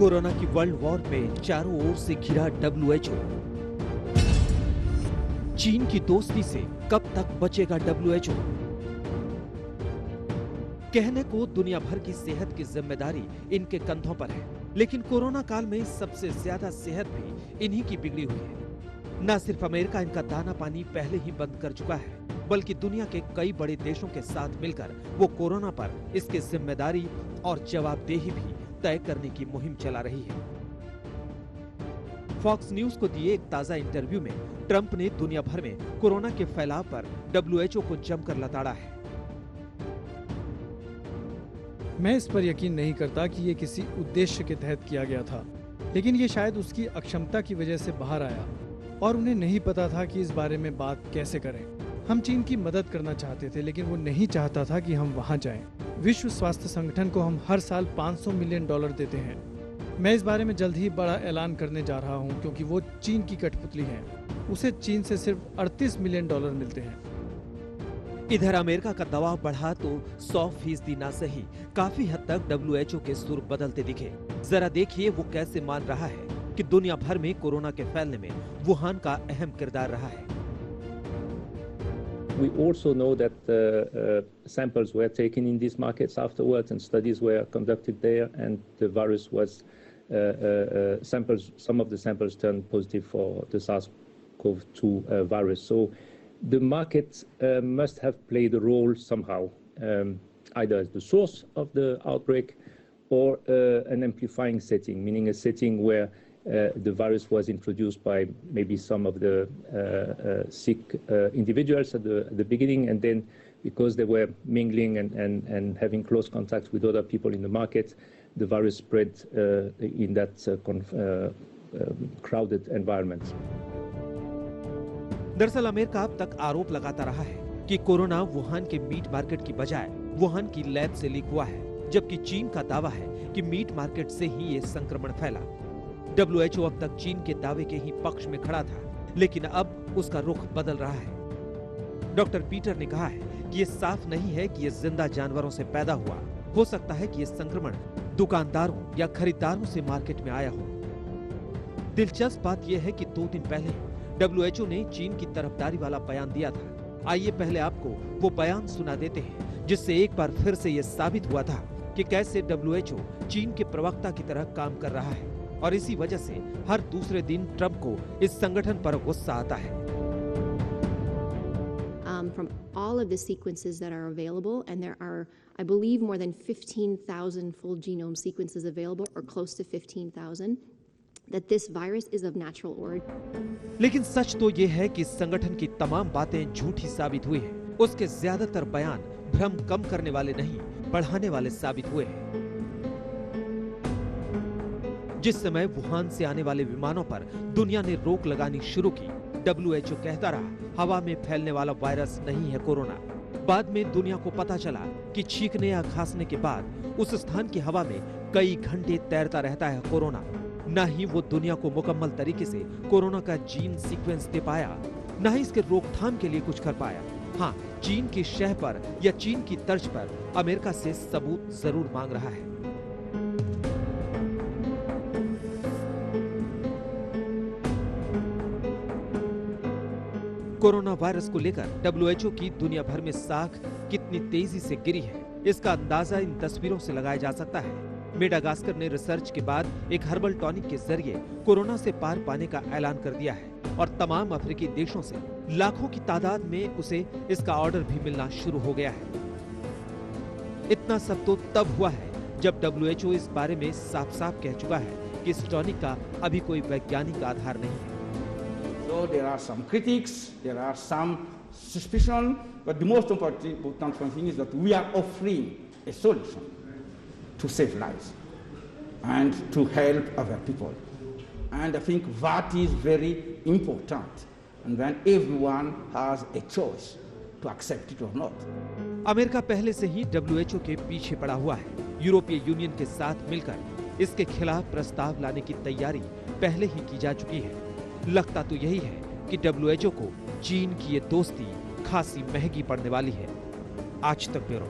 Corona की world war में चारों ओर से घिरा WHO। चीन की दोस्ती से कब तक बचेगा WHO? कहने को दुनिया भर की सेहत की जिम्मेदारी इनके कंधों पर है, लेकिन कोरोना काल में सबसे ज्यादा सेहत भी इन्हीं की बिगड़ी हुई है। न सिर्फ अमेरिका इनका दाना पानी पहले ही बंद कर चुका है, बल्कि दुनिया के कई बड़े देशों के साथ मिलकर वो कोरोना पर इसकी जिम्मेदारी और जवाबदेही भी तय करने की मुहिम चला रही है। फॉक्स न्यूज को दिए एक ताजा इंटरव्यू में ट्रंप ने दुनिया भर में कोरोना के फैलाव पर WHO को जमकर लताड़ा है। मैं इस पर यकीन नहीं करता कि ये किसी उद्देश्य के तहत किया गया था, लेकिन ये शायद उसकी अक्षमता की वजह से बाहर आया और उन्हें नहीं पता था कि इस बारे में बात कैसे करें। हम चीन की मदद करना चाहते थे, लेकिन वो नहीं चाहता था कि हम वहां जाएं। विश्व स्वास्थ्य संगठन को हम हर साल $500 मिलियन देते हैं। मैं इस बारे में जल्द ही बड़ा ऐलान करने जा रहा हूं, क्योंकि वो चीन की कठपुतली है। उसे चीन से सिर्फ $38 मिलियन मिलते हैं। इधर अमेरिका का दबाव बढ़ा तो 100% ना सही, काफी हद तक WHO के सुर बदलते दिखे। जरा देखिए वो कैसे मान रहा है कि दुनिया भर में कोरोना के फैलने में वुहान का अहम किरदार रहा है। We also know that samples were taken in these markets afterwards, and studies were conducted there, and the virus was samples. Some of the samples turned positive for the SARS-CoV-2 virus. So the market must have played a role somehow, either as the source of the outbreak or an amplifying setting, meaning a setting where the virus was introduced by maybe some of the sick individuals at the beginning, and then because they were mingling and having close contacts with other people in the market, the virus spread in that crowded environment. दरअसल America अब तक आरोप लगाता रहा है कि corona Wuhan के meat market की बजाय वुहान की लैब से लीक हुआ है, जबकि चीन का दावा है कि मीट मार्केट से ही ये संक्रमण फैला। WHO अब तक चीन के दावे के ही पक्ष में खड़ा था, लेकिन अब उसका रुख बदल रहा है। डॉक्टर पीटर ने कहा है कि ये साफ नहीं है कि ये जिंदा जानवरों से पैदा हुआ। हो सकता है कि ये संक्रमण दुकानदारों या खरीदारों से मार्केट में आया हो। दिलचस्प बात यह है कि 2 दिन पहले WHO ने चीन की तरफदारी वाला बयान दिया था। आइए पहले आपको वो बयान सुना देते हैं, जिससे एक बार फिर से ये साबित हुआ था कि कैसे WHO चीन के प्रवक्ता की तरह काम कर रहा है, और इसी वजह से हर दूसरे दिन ट्रंप को इस संगठन पर गुस्सा आता है। From all of the sequences that are available, and there are, I believe, more than 15,000 full genome sequences available, or close to 15,000, that this virus is of natural origin. लेकिन सच तो ये है कि इस संगठन की तमाम बातें झूठी साबित हुई हैं। उसके ज्यादातर बयान भ्रम कम करने वाले नहीं, बढ़ाने वाले साबित हुए हैं। जिस समय वुहान से आने वाले विमानों पर दुनिया ने रोक लगानी शुरू की, WHO कहता रहा हवा में फैलने वाला वायरस नहीं है कोरोना। बाद में दुनिया को पता चला कि छींकने या खांसने के बाद उस स्थान की हवा में कई घंटे तैरता रहता है कोरोना। न ही वो दुनिया को मुकम्मल तरीके से कोरोना का जीन सीक्वेंस दे पाया, न ही इसके रोकथाम के लिए कुछ कर पाया। हाँ, चीन की शह पर या चीन की तर्ज पर अमेरिका से सबूत जरूर मांग रहा है। कोरोना वायरस को लेकर WHO की दुनिया भर में साख कितनी तेजी से गिरी है, इसका अंदाजा इन तस्वीरों से लगाया जा सकता है। मेडागास्कर ने रिसर्च के बाद एक हर्बल टॉनिक के जरिए कोरोना से पार पाने का ऐलान कर दिया है, और तमाम अफ्रीकी देशों से लाखों की तादाद में उसे इसका ऑर्डर भी मिलना शुरू हो गया है। इतना सब तो तब हुआ है जब WHO इस बारे में साफ साफ कह चुका है कि इस टॉनिक का अभी कोई वैज्ञानिक आधार नहीं है। So there are some critics, there are some suspicion, but the most important thing is that we are offering a solution to save lives and to help other people. And I think that is very important. And then everyone has a choice to accept it or not. America पहले से ही WHO के पीछे पड़ा हुआ है। यूरोपीय union के साथ मिलकर इसके खिलाफ प्रस्ताव लाने की तैयारी पहले ही की जा चुकी है। लगता तो यही है कि WHO को चीन की ये दोस्ती खासी महंगी पड़ने वाली है। आज तक ब्यूरो।